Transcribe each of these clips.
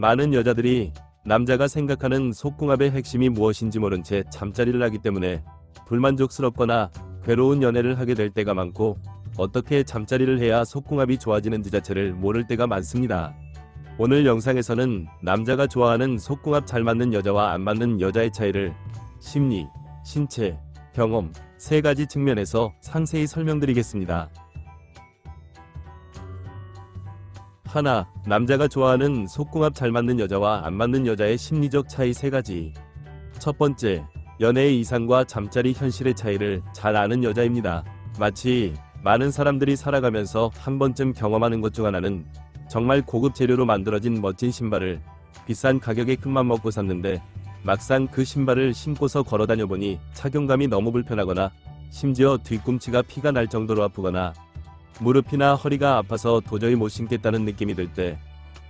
많은 여자들이 남자가 생각하는 속궁합의 핵심이 무엇인지 모른 채 잠자리를 하기 때문에 불만족스럽거나 괴로운 연애를 하게 될 때가 많고, 어떻게 잠자리를 해야 속궁합이 좋아지는지 자체를 모를 때가 많습니다. 오늘 영상에서는 남자가 좋아하는 속궁합 잘 맞는 여자와 안 맞는 여자의 차이를 심리, 신체, 경험 세 가지 측면에서 상세히 설명드리겠습니다. 하나, 남자가 좋아하는 속궁합 잘 맞는 여자와 안 맞는 여자의 심리적 차이 세 가지. 첫 번째, 연애의 이상과 잠자리 현실의 차이를 잘 아는 여자입니다. 마치 많은 사람들이 살아가면서 한 번쯤 경험하는 것 중 하나는 정말 고급 재료로 만들어진 멋진 신발을 비싼 가격에 큰맘 먹고 샀는데 막상 그 신발을 신고서 걸어다녀 보니 착용감이 너무 불편하거나 심지어 뒤꿈치가 피가 날 정도로 아프거나 무릎이나 허리가 아파서 도저히 못 신겠다는 느낌이 들 때,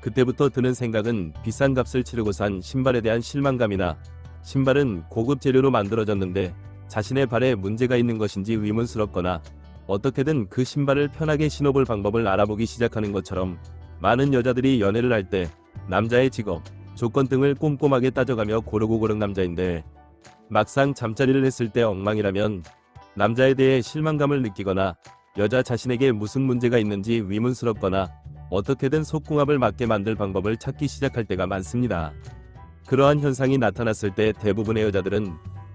그때부터 드는 생각은 비싼 값을 치르고 산 신발에 대한 실망감이나 신발은 고급 재료로 만들어졌는데 자신의 발에 문제가 있는 것인지 의문스럽거나 어떻게든 그 신발을 편하게 신어볼 방법을 알아보기 시작하는 것처럼, 많은 여자들이 연애를 할 때 남자의 직업, 조건 등을 꼼꼼하게 따져가며 고르고 고른 남자인데 막상 잠자리를 했을 때 엉망이라면 남자에 대해 실망감을 느끼거나 여자 자신에게 무슨 문제가 있는지 의문스럽거나 어떻게든 속궁합을 맞게 만들 방법을 찾기 시작할 때가 많습니다. 그러한 현상이 나타났을 때 대부분의 여자들은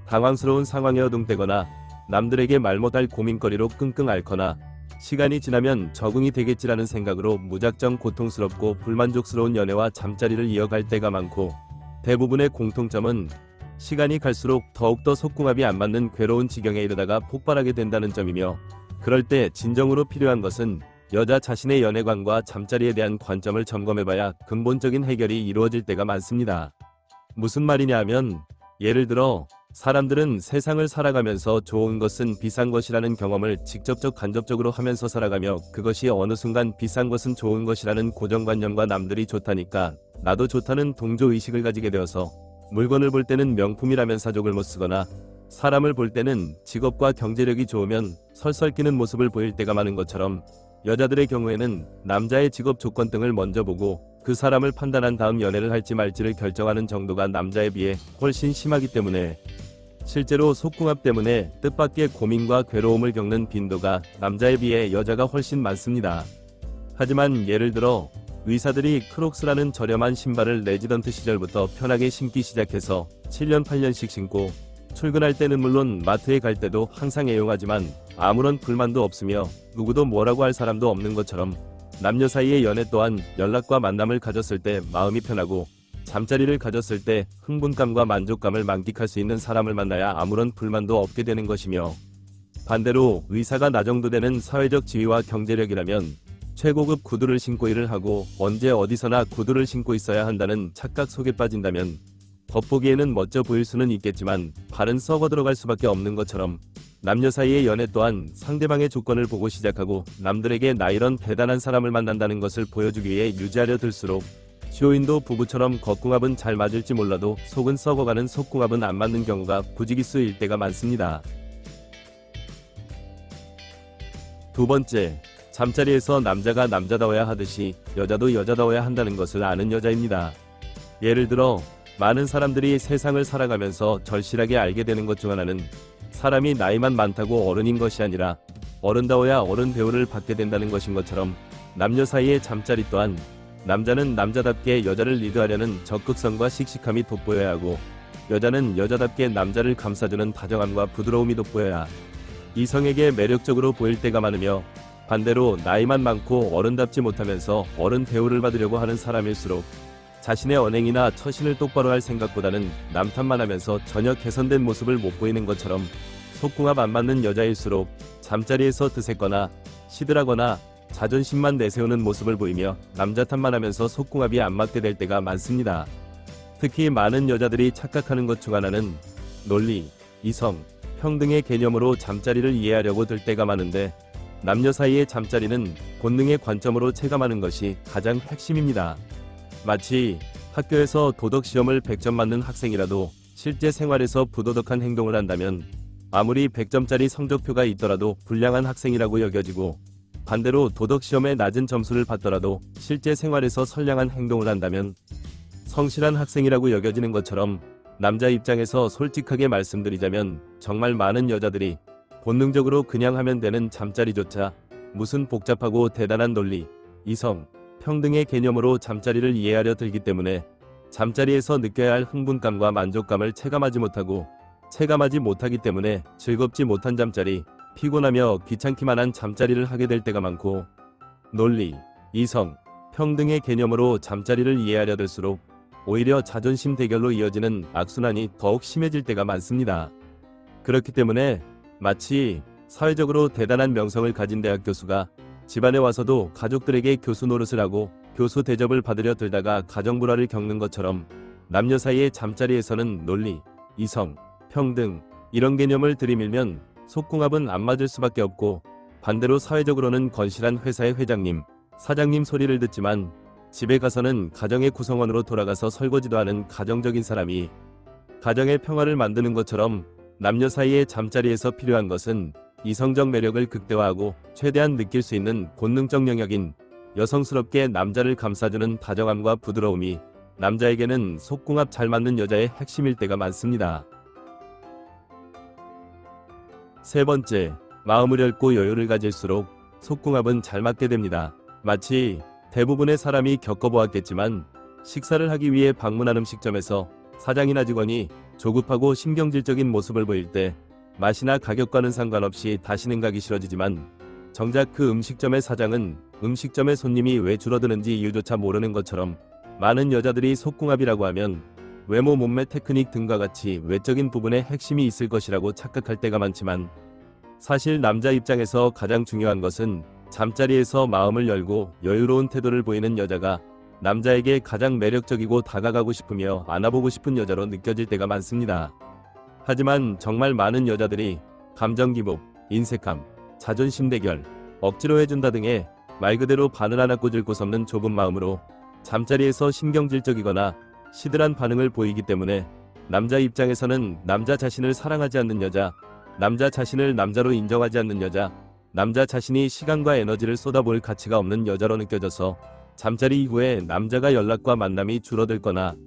당황스러운 상황에 어둠되거나 남들에게 말 못할 고민거리로 끙끙 앓거나 시간이 지나면 적응이 되겠지라는 생각으로 무작정 고통스럽고 불만족스러운 연애와 잠자리를 이어갈 때가 많고, 대부분의 공통점은 시간이 갈수록 더욱더 속궁합이 안 맞는 괴로운 지경에 이르다가 폭발하게 된다는 점이며, 그럴 때 진정으로 필요한 것은 여자 자신의 연애관과 잠자리에 대한 관점을 점검해봐야 근본적인 해결이 이루어질 때가 많습니다. 무슨 말이냐 하면, 예를 들어 사람들은 세상을 살아가면서 좋은 것은 비싼 것이라는 경험을 직접적 간접적으로 하면서 살아가며, 그것이 어느 순간 비싼 것은 좋은 것이라는 고정관념과 남들이 좋다니까 나도 좋다는 동조의식을 가지게 되어서 물건을 볼 때는 명품이라면 사족을 못 쓰거나 사람을 볼 때는 직업과 경제력이 좋으면 설설 끼는 모습을 보일 때가 많은 것처럼, 여자들의 경우에는 남자의 직업 조건 등을 먼저 보고 그 사람을 판단한 다음 연애를 할지 말지를 결정하는 정도가 남자에 비해 훨씬 심하기 때문에, 실제로 속궁합 때문에 뜻밖의 고민과 괴로움을 겪는 빈도가 남자에 비해 여자가 훨씬 많습니다. 하지만 예를 들어 의사들이 크록스라는 저렴한 신발을 레지던트 시절부터 편하게 신기 시작해서 7년 8년씩 신고 출근할 때는 물론 마트에 갈 때도 항상 애용하지만 아무런 불만도 없으며 누구도 뭐라고 할 사람도 없는 것처럼, 남녀 사이의 연애 또한 연락과 만남을 가졌을 때 마음이 편하고 잠자리를 가졌을 때 흥분감과 만족감을 만끽할 수 있는 사람을 만나야 아무런 불만도 없게 되는 것이며, 반대로 의사가 나 정도 되는 사회적 지위와 경제력이라면 최고급 구두를 신고 일을 하고 언제 어디서나 구두를 신고 있어야 한다는 착각 속에 빠진다면 겉보기에는 멋져 보일 수는 있겠지만 발은 썩어 들어갈 수밖에 없는 것처럼, 남녀 사이의 연애 또한 상대방의 조건을 보고 시작하고 남들에게 나 이런 대단한 사람을 만난다는 것을 보여주기 위해 유지하려 들수록 쇼윈도 부부처럼 겉궁합은 잘 맞을지 몰라도 속은 썩어가는 속궁합은 안 맞는 경우가 부지기수일 때가 많습니다. 두 번째, 잠자리에서 남자가 남자다워야 하듯이 여자도 여자다워야 한다는 것을 아는 여자입니다. 예를 들어 많은 사람들이 세상을 살아가면서 절실하게 알게 되는 것 중 하나는 사람이 나이만 많다고 어른인 것이 아니라 어른다워야 어른 대우를 받게 된다는 것인 것처럼, 남녀 사이의 잠자리 또한 남자는 남자답게 여자를 리드하려는 적극성과 씩씩함이 돋보여야 하고, 여자는 여자답게 남자를 감싸주는 다정함과 부드러움이 돋보여야 이성에게 매력적으로 보일 때가 많으며, 반대로 나이만 많고 어른답지 못하면서 어른 대우를 받으려고 하는 사람일수록 자신의 언행이나 처신을 똑바로 할 생각보다는 남 탓만 하면서 전혀 개선된 모습을 못 보이는 것처럼, 속궁합 안 맞는 여자일수록 잠자리에서 드세거나 시들하거나 자존심만 내세우는 모습을 보이며 남자 탓만 하면서 속궁합이 안 맞게 될 때가 많습니다. 특히 많은 여자들이 착각하는 것 중 하나는 논리, 이성, 평등의 개념으로 잠자리를 이해하려고 들 때가 많은데, 남녀 사이의 잠자리는 본능의 관점으로 체감하는 것이 가장 핵심입니다. 마치 학교에서 도덕시험을 100점 맞는 학생이라도 실제 생활에서 부도덕한 행동을 한다면 아무리 100점짜리 성적표가 있더라도 불량한 학생이라고 여겨지고, 반대로 도덕시험에 낮은 점수를 받더라도 실제 생활에서 선량한 행동을 한다면 성실한 학생이라고 여겨지는 것처럼 남자 입장에서 솔직하게 말씀드리자면 정말 많은 여자들이 본능적으로 그냥 하면 되는 잠자리조차 무슨 복잡하고 대단한 논리, 이성, 평등의 개념으로 잠자리를 이해하려 들기 때문에 잠자리에서 느껴야 할 흥분감과 만족감을 체감하지 못하기 때문에 즐겁지 못한 잠자리, 피곤하며 귀찮기만 한 잠자리를 하게 될 때가 많고, 논리, 이성, 평등의 개념으로 잠자리를 이해하려 들수록 오히려 자존심 대결로 이어지는 악순환이 더욱 심해질 때가 많습니다. 그렇기 때문에 마치 사회적으로 대단한 명성을 가진 대학 교수가 집안에 와서도 가족들에게 교수 노릇을 하고 교수 대접을 받으려 들다가 가정불화를 겪는 것처럼 남녀 사이의 잠자리에서는 논리, 이성, 평등 이런 개념을 들이밀면 속궁합은 안 맞을 수밖에 없고, 반대로 사회적으로는 건실한 회사의 회장님, 사장님 소리를 듣지만 집에 가서는 가정의 구성원으로 돌아가서 설거지도 하는 가정적인 사람이 가정의 평화를 만드는 것처럼 남녀 사이의 잠자리에서 필요한 것은 이성적 매력을 극대화하고 최대한 느낄 수 있는 본능적 영역인 여성스럽게 남자를 감싸주는 다정함과 부드러움이 남자에게는 속궁합 잘 맞는 여자의 핵심일 때가 많습니다. 세 번째, 마음을 열고 여유를 가질수록 속궁합은 잘 맞게 됩니다. 마치 대부분의 사람이 겪어보았겠지만 식사를 하기 위해 방문한 음식점에서 사장이나 직원이 조급하고 신경질적인 모습을 보일 때 맛이나 가격과는 상관없이 다시는 가기 싫어지지만, 정작 그 음식점의 사장은 음식점의 손님이 왜 줄어드는지 이유조차 모르는 것처럼 많은 여자들이 속궁합이라고 하면 외모, 몸매, 테크닉 등과 같이 외적인 부분에 핵심이 있을 것이라고 착각할 때가 많지만, 사실 남자 입장에서 가장 중요한 것은 잠자리에서 마음을 열고 여유로운 태도를 보이는 여자가 남자에게 가장 매력적이고 다가가고 싶으며 안아보고 싶은 여자로 느껴질 때가 많습니다. 하지만 정말 많은 여자들이 감정 기복, 인색함, 자존심 대결, 억지로 해준다 등의 말 그대로 바늘 하나 꽂을 곳 없는 좁은 마음으로 잠자리에서 신경질적이거나 시들한 반응을 보이기 때문에 남자 입장에서는 남자 자신을 사랑하지 않는 여자, 남자 자신을 남자로 인정하지 않는 여자, 남자 자신이 시간과 에너지를 쏟아볼 가치가 없는 여자로 느껴져서 잠자리 이후에 남자가 연락과 만남이 줄어들거나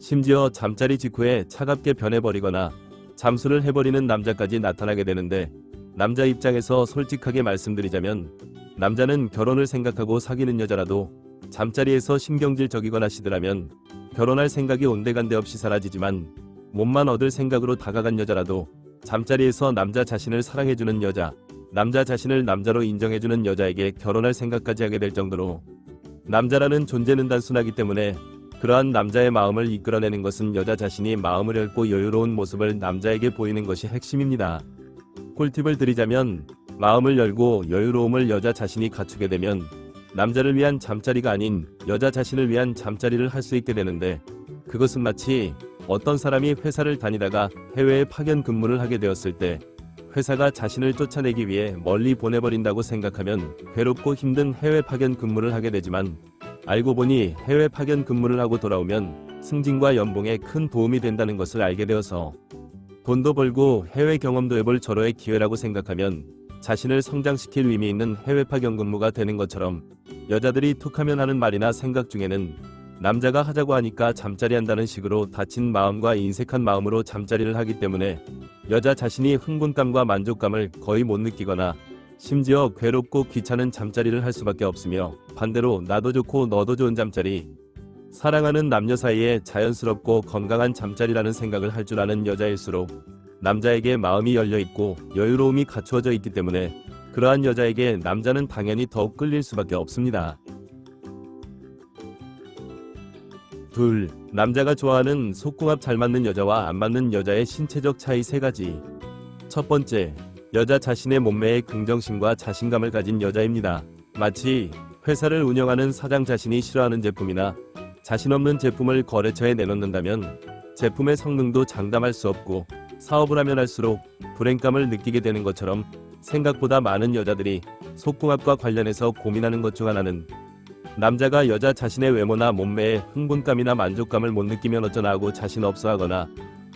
심지어 잠자리 직후에 차갑게 변해버리거나 잠수를 해버리는 남자까지 나타나게 되는데, 남자 입장에서 솔직하게 말씀드리자면 남자는 결혼을 생각하고 사귀는 여자라도 잠자리에서 신경질적이거나 시들하면 결혼할 생각이 온데간데 없이 사라지지만, 몸만 얻을 생각으로 다가간 여자라도 잠자리에서 남자 자신을 사랑해주는 여자, 남자 자신을 남자로 인정해주는 여자에게 결혼할 생각까지 하게 될 정도로 남자라는 존재는 단순하기 때문에 그러한 남자의 마음을 이끌어내는 것은 여자 자신이 마음을 열고 여유로운 모습을 남자에게 보이는 것이 핵심입니다. 꿀팁을 드리자면 마음을 열고 여유로움을 여자 자신이 갖추게 되면 남자를 위한 잠자리가 아닌 여자 자신을 위한 잠자리를 할 수 있게 되는데, 그것은 마치 어떤 사람이 회사를 다니다가 해외에 파견 근무를 하게 되었을 때 회사가 자신을 쫓아내기 위해 멀리 보내버린다고 생각하면 괴롭고 힘든 해외 파견 근무를 하게 되지만, 알고 보니 해외 파견 근무를 하고 돌아오면 승진과 연봉에 큰 도움이 된다는 것을 알게 되어서 돈도 벌고 해외 경험도 해볼 절호의 기회라고 생각하면 자신을 성장시킬 의미 있는 해외 파견 근무가 되는 것처럼, 여자들이 툭하면 하는 말이나 생각 중에는 남자가 하자고 하니까 잠자리 한다는 식으로 다친 마음과 인색한 마음으로 잠자리를 하기 때문에 여자 자신이 흥분감과 만족감을 거의 못 느끼거나 심지어 괴롭고 귀찮은 잠자리를 할 수밖에 없으며, 반대로 나도 좋고 너도 좋은 잠자리, 사랑하는 남녀 사이에 자연스럽고 건강한 잠자리라는 생각을 할 줄 아는 여자일수록 남자에게 마음이 열려있고 여유로움이 갖추어져 있기 때문에 그러한 여자에게 남자는 당연히 더욱 끌릴 수밖에 없습니다. 둘, 남자가 좋아하는 속궁합 잘 맞는 여자와 안 맞는 여자의 신체적 차이 3가지. 첫 번째, 여자 자신의 몸매에 긍정심과 자신감을 가진 여자입니다. 마치 회사를 운영하는 사장 자신이 싫어하는 제품이나 자신 없는 제품을 거래처에 내놓는다면 제품의 성능도 장담할 수 없고 사업을 하면 할수록 불행감을 느끼게 되는 것처럼, 생각보다 많은 여자들이 속궁합과 관련해서 고민하는 것 중 하나는 남자가 여자 자신의 외모나 몸매에 흥분감이나 만족감을 못 느끼면 어쩌나 하고 자신 없어 하거나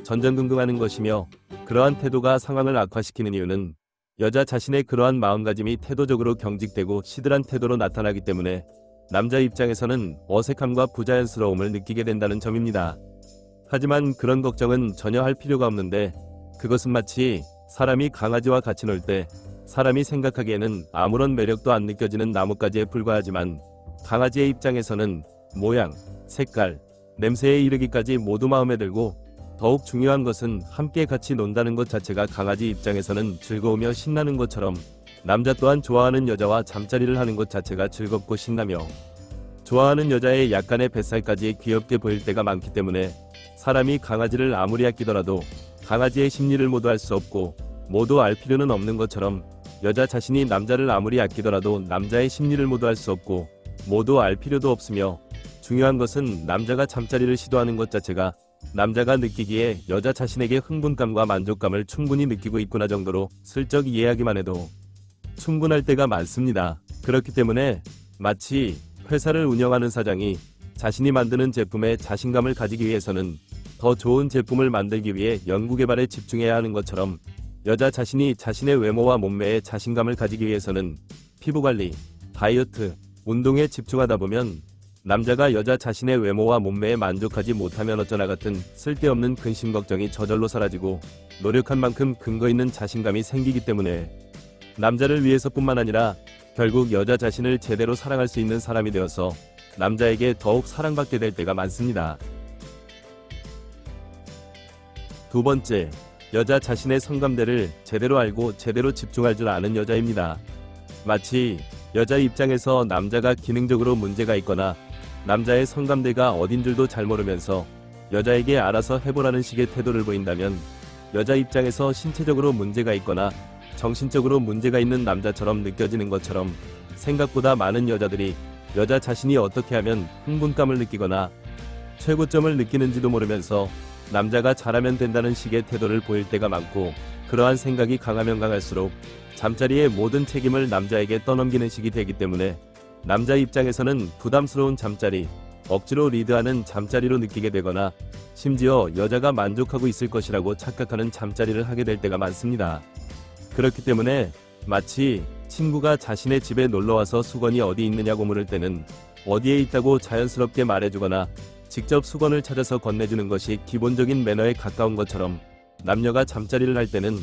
전전긍긍하는 것이며, 그러한 태도가 상황을 악화시키는 이유는 여자 자신의 그러한 마음가짐이 태도적으로 경직되고 시들한 태도로 나타나기 때문에 남자 입장에서는 어색함과 부자연스러움을 느끼게 된다는 점입니다. 하지만 그런 걱정은 전혀 할 필요가 없는데, 그것은 마치 사람이 강아지와 같이 놀 때 사람이 생각하기에는 아무런 매력도 안 느껴지는 나뭇가지에 불과하지만, 강아지의 입장에서는 모양, 색깔, 냄새에 이르기까지 모두 마음에 들고, 더욱 중요한 것은 함께 같이 논다는 것 자체가 강아지 입장에서는 즐거우며 신나는 것처럼, 남자 또한 좋아하는 여자와 잠자리를 하는 것 자체가 즐겁고 신나며, 좋아하는 여자의 약간의 뱃살까지 귀엽게 보일 때가 많기 때문에, 사람이 강아지를 아무리 아끼더라도 강아지의 심리를 모두 알 수 없고 모두 알 필요는 없는 것처럼, 여자 자신이 남자를 아무리 아끼더라도 남자의 심리를 모두 알 수 없고 모두 알 필요도 없으며, 중요한 것은 남자가 잠자리를 시도하는 것 자체가 남자가 느끼기에 여자 자신에게 흥분감과 만족감을 충분히 느끼고 있구나 정도로 슬쩍 이해하기만 해도 충분할 때가 많습니다. 그렇기 때문에 마치 회사를 운영하는 사장이 자신이 만드는 제품에 자신감을 가지기 위해서는 더 좋은 제품을 만들기 위해 연구개발에 집중해야 하는 것처럼, 여자 자신이 자신의 외모와 몸매에 자신감을 가지기 위해서는 피부관리, 다이어트, 운동에 집중하다 보면, 남자가 여자 자신의 외모와 몸매에 만족하지 못하면 어쩌나 같은 쓸데없는 근심 걱정이 저절로 사라지고 노력한 만큼 근거 있는 자신감이 생기기 때문에, 남자를 위해서뿐만 아니라 결국 여자 자신을 제대로 사랑할 수 있는 사람이 되어서 남자에게 더욱 사랑받게 될 때가 많습니다. 두 번째, 여자 자신의 성감대를 제대로 알고 제대로 집중할 줄 아는 여자입니다. 마치 여자 입장에서 남자가 기능적으로 문제가 있거나 남자의 성감대가 어딘 줄도 잘 모르면서 여자에게 알아서 해보라는 식의 태도를 보인다면, 여자 입장에서 신체적으로 문제가 있거나 정신적으로 문제가 있는 남자처럼 느껴지는 것처럼, 생각보다 많은 여자들이 여자 자신이 어떻게 하면 흥분감을 느끼거나 최고점을 느끼는지도 모르면서 남자가 잘하면 된다는 식의 태도를 보일 때가 많고, 그러한 생각이 강하면 강할수록 잠자리의 모든 책임을 남자에게 떠넘기는 식이 되기 때문에, 남자 입장에서는 부담스러운 잠자리, 억지로 리드하는 잠자리로 느끼게 되거나 심지어 여자가 만족하고 있을 것이라고 착각하는 잠자리를 하게 될 때가 많습니다. 그렇기 때문에 마치 친구가 자신의 집에 놀러와서 수건이 어디 있느냐고 물을 때는 어디에 있다고 자연스럽게 말해주거나 직접 수건을 찾아서 건네주는 것이 기본적인 매너에 가까운 것처럼, 남녀가 잠자리를 할 때는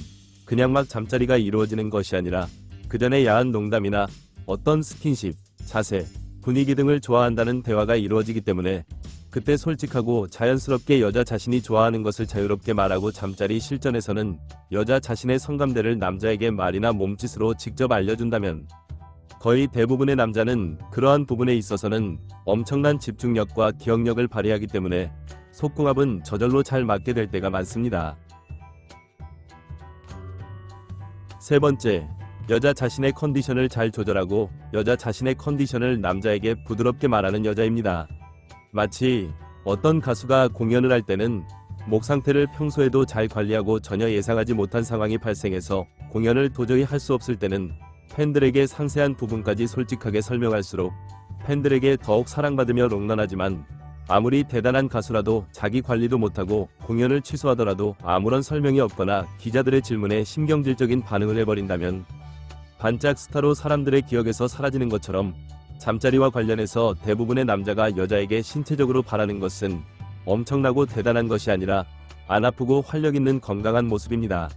그냥 막 잠자리가 이루어지는 것이 아니라 그 전에 야한 농담이나 어떤 스킨십, 자세, 분위기 등을 좋아한다는 대화가 이루어지기 때문에, 그때 솔직하고 자연스럽게 여자 자신이 좋아하는 것을 자유롭게 말하고 잠자리 실전에서는 여자 자신의 성감대를 남자에게 말이나 몸짓으로 직접 알려준다면, 거의 대부분의 남자는 그러한 부분에 있어서는 엄청난 집중력과 기억력을 발휘하기 때문에 속궁합은 저절로 잘 맞게 될 때가 많습니다. 세 번째, 여자 자신의 컨디션을 잘 조절하고 여자 자신의 컨디션을 남자에게 부드럽게 말하는 여자입니다. 마치 어떤 가수가 공연을 할 때는 목 상태를 평소에도 잘 관리하고 전혀 예상하지 못한 상황이 발생해서 공연을 도저히 할 수 없을 때는 팬들에게 상세한 부분까지 솔직하게 설명할수록 팬들에게 더욱 사랑받으며 롱런하지만, 아무리 대단한 가수라도 자기 관리도 못하고 공연을 취소하더라도 아무런 설명이 없거나 기자들의 질문에 신경질적인 반응을 해버린다면 반짝 스타로 사람들의 기억에서 사라지는 것처럼, 잠자리와 관련해서 대부분의 남자가 여자에게 신체적으로 바라는 것은 엄청나고 대단한 것이 아니라 안 아프고 활력 있는 건강한 모습입니다.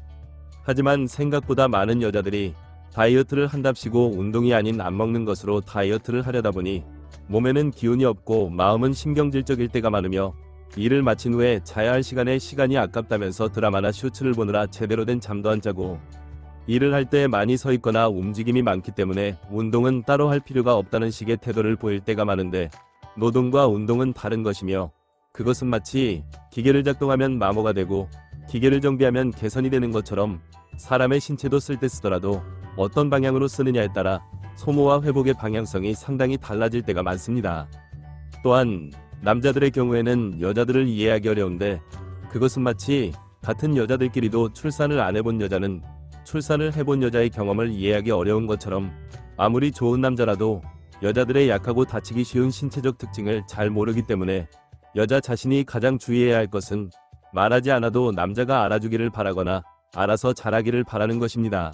하지만 생각보다 많은 여자들이 다이어트를 한답시고 운동이 아닌 안 먹는 것으로 다이어트를 하려다 보니 몸에는 기운이 없고 마음은 신경질적일 때가 많으며, 일을 마친 후에 자야 할 시간이 아깝다면서 드라마나 쇼츠를 보느라 제대로 된 잠도 안 자고, 일을 할 때 많이 서 있거나 움직임이 많기 때문에 운동은 따로 할 필요가 없다는 식의 태도를 보일 때가 많은데, 노동과 운동은 다른 것이며, 그것은 마치 기계를 작동하면 마모가 되고 기계를 정비하면 개선이 되는 것처럼, 사람의 신체도 쓸 때 쓰더라도 어떤 방향으로 쓰느냐에 따라 소모와 회복의 방향성이 상당히 달라질 때가 많습니다. 또한 남자들의 경우에는 여자들을 이해하기 어려운데, 그것은 마치 같은 여자들끼리도 출산을 안 해본 여자는 출산을 해본 여자의 경험을 이해하기 어려운 것처럼, 아무리 좋은 남자라도 여자들의 약하고 다치기 쉬운 신체적 특징을 잘 모르기 때문에 여자 자신이 가장 주의해야 할 것은 말하지 않아도 남자가 알아주기를 바라거나 알아서 잘하기를 바라는 것입니다.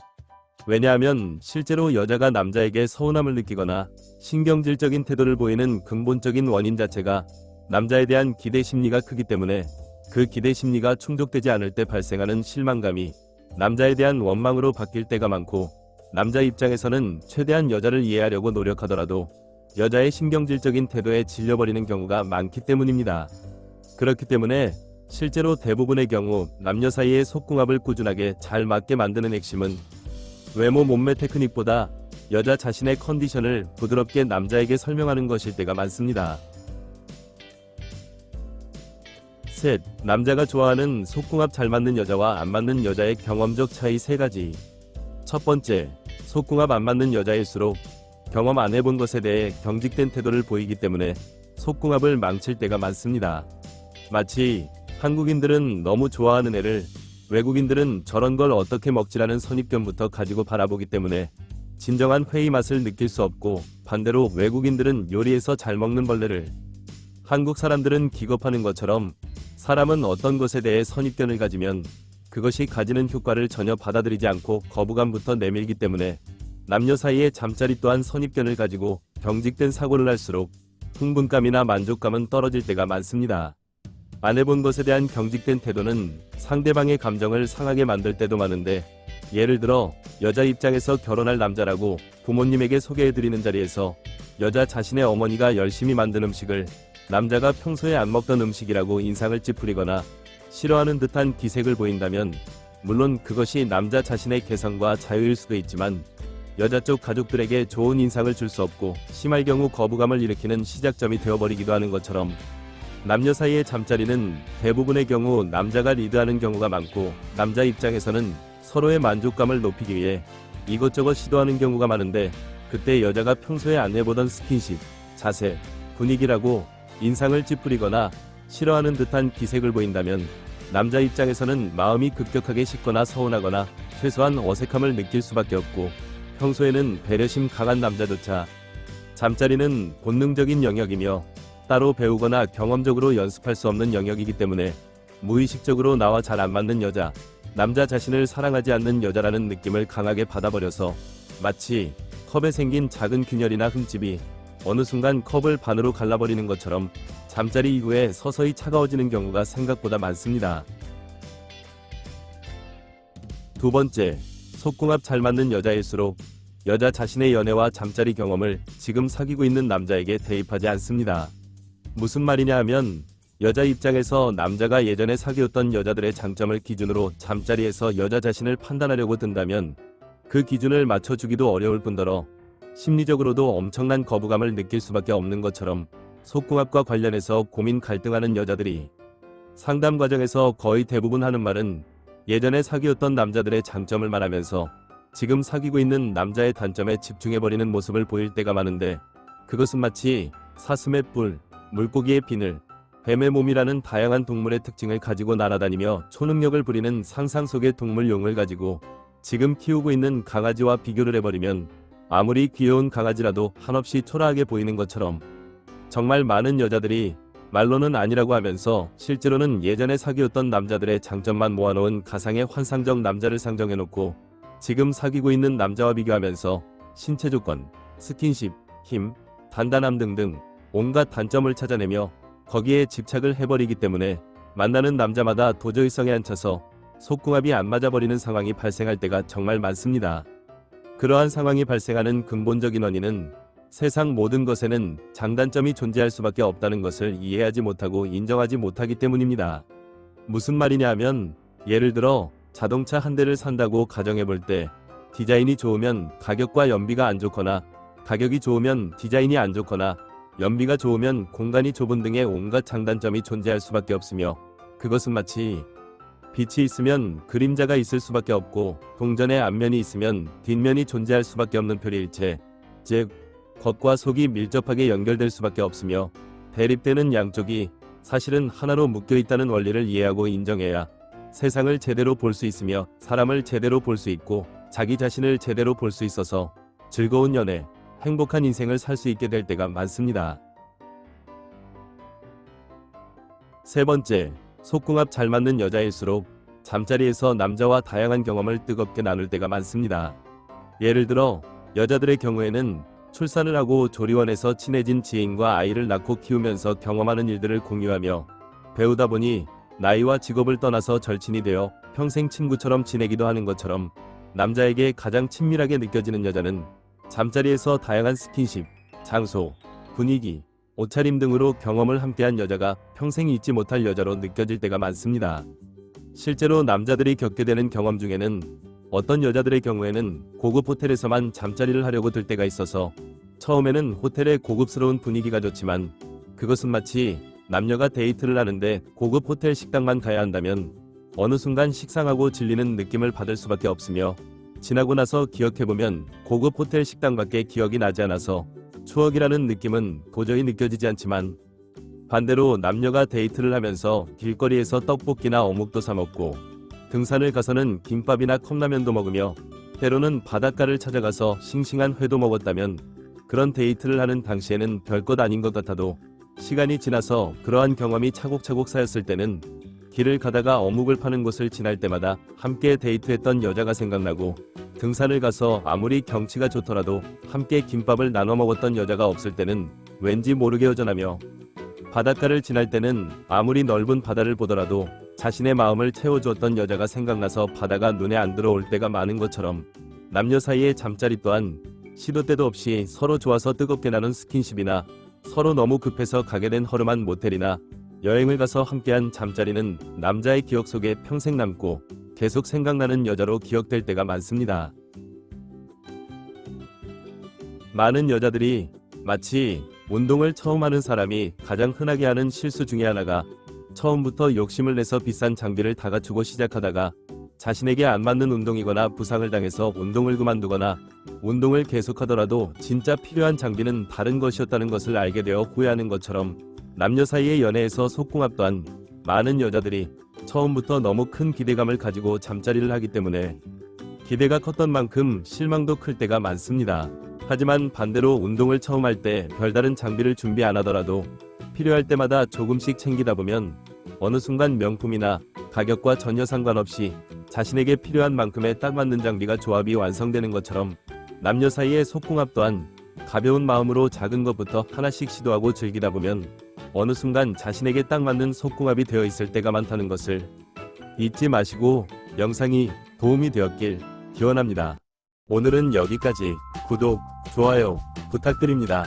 왜냐하면 실제로 여자가 남자에게 서운함을 느끼거나 신경질적인 태도를 보이는 근본적인 원인 자체가 남자에 대한 기대 심리가 크기 때문에 그 기대 심리가 충족되지 않을 때 발생하는 실망감이 남자에 대한 원망으로 바뀔 때가 많고, 남자 입장에서는 최대한 여자를 이해하려고 노력하더라도 여자의 신경질적인 태도에 질려버리는 경우가 많기 때문입니다. 그렇기 때문에 실제로 대부분의 경우 남녀 사이의 속궁합을 꾸준하게 잘 맞게 만드는 핵심은 외모 몸매 테크닉보다 여자 자신의 컨디션을 부드럽게 남자에게 설명하는 것일 때가 많습니다. 셋. 남자가 좋아하는 속궁합 잘 맞는 여자와 안 맞는 여자의 경험적 차이 3가지. 첫 번째, 속궁합 안 맞는 여자일수록 경험 안 해본 것에 대해 경직된 태도를 보이기 때문에 속궁합을 망칠 때가 많습니다. 마치 한국인들은 너무 좋아하는 애를 외국인들은 저런 걸 어떻게 먹지라는 선입견부터 가지고 바라보기 때문에 진정한 회의 맛을 느낄 수 없고, 반대로 외국인들은 요리에서 잘 먹는 벌레를 한국 사람들은 기겁하는 것처럼 사람은 어떤 것에 대해 선입견을 가지면 그것이 가지는 효과를 전혀 받아들이지 않고 거부감부터 내밀기 때문에 남녀 사이의 잠자리 또한 선입견을 가지고 경직된 사고를 할수록 흥분감이나 만족감은 떨어질 때가 많습니다. 안 해본 것에 대한 경직된 태도는 상대방의 감정을 상하게 만들 때도 많은데, 예를 들어 여자 입장에서 결혼할 남자라고 부모님에게 소개해드리는 자리에서 여자 자신의 어머니가 열심히 만든 음식을 남자가 평소에 안 먹던 음식이라고 인상을 찌푸리거나 싫어하는 듯한 기색을 보인다면, 물론 그것이 남자 자신의 개성과 자유일 수도 있지만 여자 쪽 가족들에게 좋은 인상을 줄 수 없고 심할 경우 거부감을 일으키는 시작점이 되어버리기도 하는 것처럼, 남녀 사이의 잠자리는 대부분의 경우 남자가 리드하는 경우가 많고, 남자 입장에서는 서로의 만족감을 높이기 위해 이것저것 시도하는 경우가 많은데, 그때 여자가 평소에 안 해보던 스킨십, 자세, 분위기라고 인상을 찌푸리거나 싫어하는 듯한 기색을 보인다면 남자 입장에서는 마음이 급격하게 식거나 서운하거나 최소한 어색함을 느낄 수밖에 없고, 평소에는 배려심 강한 남자조차 잠자리는 본능적인 영역이며 따로 배우거나 경험적으로 연습할 수 없는 영역이기 때문에 무의식적으로 나와 잘 안 맞는 여자, 남자 자신을 사랑하지 않는 여자라는 느낌을 강하게 받아버려서 마치 컵에 생긴 작은 균열이나 흠집이 어느 순간 컵을 반으로 갈라버리는 것처럼 잠자리 이후에 서서히 차가워지는 경우가 생각보다 많습니다. 두 번째, 속궁합 잘 맞는 여자일수록 여자 자신의 연애와 잠자리 경험을 지금 사귀고 있는 남자에게 대입하지 않습니다. 무슨 말이냐 하면, 여자 입장에서 남자가 예전에 사귀었던 여자들의 장점을 기준으로 잠자리에서 여자 자신을 판단하려고 든다면 그 기준을 맞춰주기도 어려울 뿐더러 심리적으로도 엄청난 거부감을 느낄 수밖에 없는 것처럼, 속궁합과 관련해서 고민 갈등하는 여자들이 상담 과정에서 거의 대부분 하는 말은 예전에 사귀었던 남자들의 장점을 말하면서 지금 사귀고 있는 남자의 단점에 집중해버리는 모습을 보일 때가 많은데, 그것은 마치 사슴의 뿔, 물고기의 비늘, 뱀의 몸이라는 다양한 동물의 특징을 가지고 날아다니며 초능력을 부리는 상상 속의 동물용을 가지고 지금 키우고 있는 강아지와 비교를 해버리면 아무리 귀여운 강아지라도 한없이 초라하게 보이는 것처럼, 정말 많은 여자들이 말로는 아니라고 하면서 실제로는 예전에 사귀었던 남자들의 장점만 모아놓은 가상의 환상적 남자를 상정해놓고 지금 사귀고 있는 남자와 비교하면서 신체 조건, 스킨십, 힘, 단단함 등등 온갖 단점을 찾아내며 거기에 집착을 해버리기 때문에 만나는 남자마다 도저히성에 안 차서 속궁합이 안 맞아버리는 상황이 발생할 때가 정말 많습니다. 그러한 상황이 발생하는 근본적인 원인은 세상 모든 것에는 장단점이 존재할 수밖에 없다는 것을 이해하지 못하고 인정하지 못하기 때문입니다. 무슨 말이냐 하면, 예를 들어 자동차 한 대를 산다고 가정해볼 때 디자인이 좋으면 가격과 연비가 안 좋거나, 가격이 좋으면 디자인이 안 좋거나, 연비가 좋으면 공간이 좁은 등의 온갖 장단점이 존재할 수밖에 없으며, 그것은 마치 빛이 있으면 그림자가 있을 수밖에 없고 동전의 앞면이 있으면 뒷면이 존재할 수밖에 없는 표리일체, 즉 겉과 속이 밀접하게 연결될 수밖에 없으며 대립되는 양쪽이 사실은 하나로 묶여 있다는 원리를 이해하고 인정해야 세상을 제대로 볼 수 있으며 사람을 제대로 볼 수 있고 자기 자신을 제대로 볼 수 있어서 즐거운 연애, 행복한 인생을 살 수 있게 될 때가 많습니다. 세 번째, 속궁합 잘 맞는 여자일수록 잠자리에서 남자와 다양한 경험을 뜨겁게 나눌 때가 많습니다. 예를 들어 여자들의 경우에는 출산을 하고 조리원에서 친해진 지인과 아이를 낳고 키우면서 경험하는 일들을 공유하며 배우다 보니 나이와 직업을 떠나서 절친이 되어 평생 친구처럼 지내기도 하는 것처럼, 남자에게 가장 친밀하게 느껴지는 여자는 잠자리에서 다양한 스킨십, 장소, 분위기, 옷차림 등으로 경험을 함께한 여자가 평생 잊지 못할 여자로 느껴질 때가 많습니다. 실제로 남자들이 겪게 되는 경험 중에는 어떤 여자들의 경우에는 고급 호텔에서만 잠자리를 하려고 들 때가 있어서, 처음에는 호텔의 고급스러운 분위기가 좋지만 그것은 마치 남녀가 데이트를 하는데 고급 호텔 식당만 가야 한다면 어느 순간 식상하고 질리는 느낌을 받을 수밖에 없으며, 지나고 나서 기억해보면 고급 호텔 식당밖에 기억이 나지 않아서 추억이라는 느낌은 도저히 느껴지지 않지만, 반대로 남녀가 데이트를 하면서 길거리에서 떡볶이나 어묵도 사 먹고 등산을 가서는 김밥이나 컵라면도 먹으며 때로는 바닷가를 찾아가서 싱싱한 회도 먹었다면, 그런 데이트를 하는 당시에는 별것 아닌 것 같아도 시간이 지나서 그러한 경험이 차곡차곡 쌓였을 때는 길을 가다가 어묵을 파는 곳을 지날 때마다 함께 데이트했던 여자가 생각나고, 등산을 가서 아무리 경치가 좋더라도 함께 김밥을 나눠 먹었던 여자가 없을 때는 왠지 모르게 허전하며, 바닷가를 지날 때는 아무리 넓은 바다를 보더라도 자신의 마음을 채워주었던 여자가 생각나서 바다가 눈에 안 들어올 때가 많은 것처럼, 남녀 사이의 잠자리 또한 시도 때도 없이 서로 좋아서 뜨겁게 나눈 스킨십이나 서로 너무 급해서 가게 된 허름한 모텔이나 여행을 가서 함께한 잠자리는 남자의 기억 속에 평생 남고 계속 생각나는 여자로 기억될 때가 많습니다. 많은 여자들이 마치 운동을 처음 하는 사람이 가장 흔하게 하는 실수 중에 하나가, 처음부터 욕심을 내서 비싼 장비를 다 갖추고 시작하다가 자신에게 안 맞는 운동이거나 부상을 당해서 운동을 그만두거나, 운동을 계속하더라도 진짜 필요한 장비는 다른 것이었다는 것을 알게 되어 후회하는 것처럼, 남녀 사이의 연애에서 속궁합 또한 많은 여자들이 처음부터 너무 큰 기대감을 가지고 잠자리를 하기 때문에 기대가 컸던 만큼 실망도 클 때가 많습니다. 하지만 반대로 운동을 처음 할 때 별다른 장비를 준비 안 하더라도 필요할 때마다 조금씩 챙기다 보면 어느 순간 명품이나 가격과 전혀 상관없이 자신에게 필요한 만큼의 딱 맞는 장비가 조합이 완성되는 것처럼, 남녀 사이의 속궁합 또한 가벼운 마음으로 작은 것부터 하나씩 시도하고 즐기다 보면 어느 순간 자신에게 딱 맞는 속궁합이 되어 있을 때가 많다는 것을 잊지 마시고, 영상이 도움이 되었길 기원합니다. 오늘은 여기까지. 구독, 좋아요 부탁드립니다.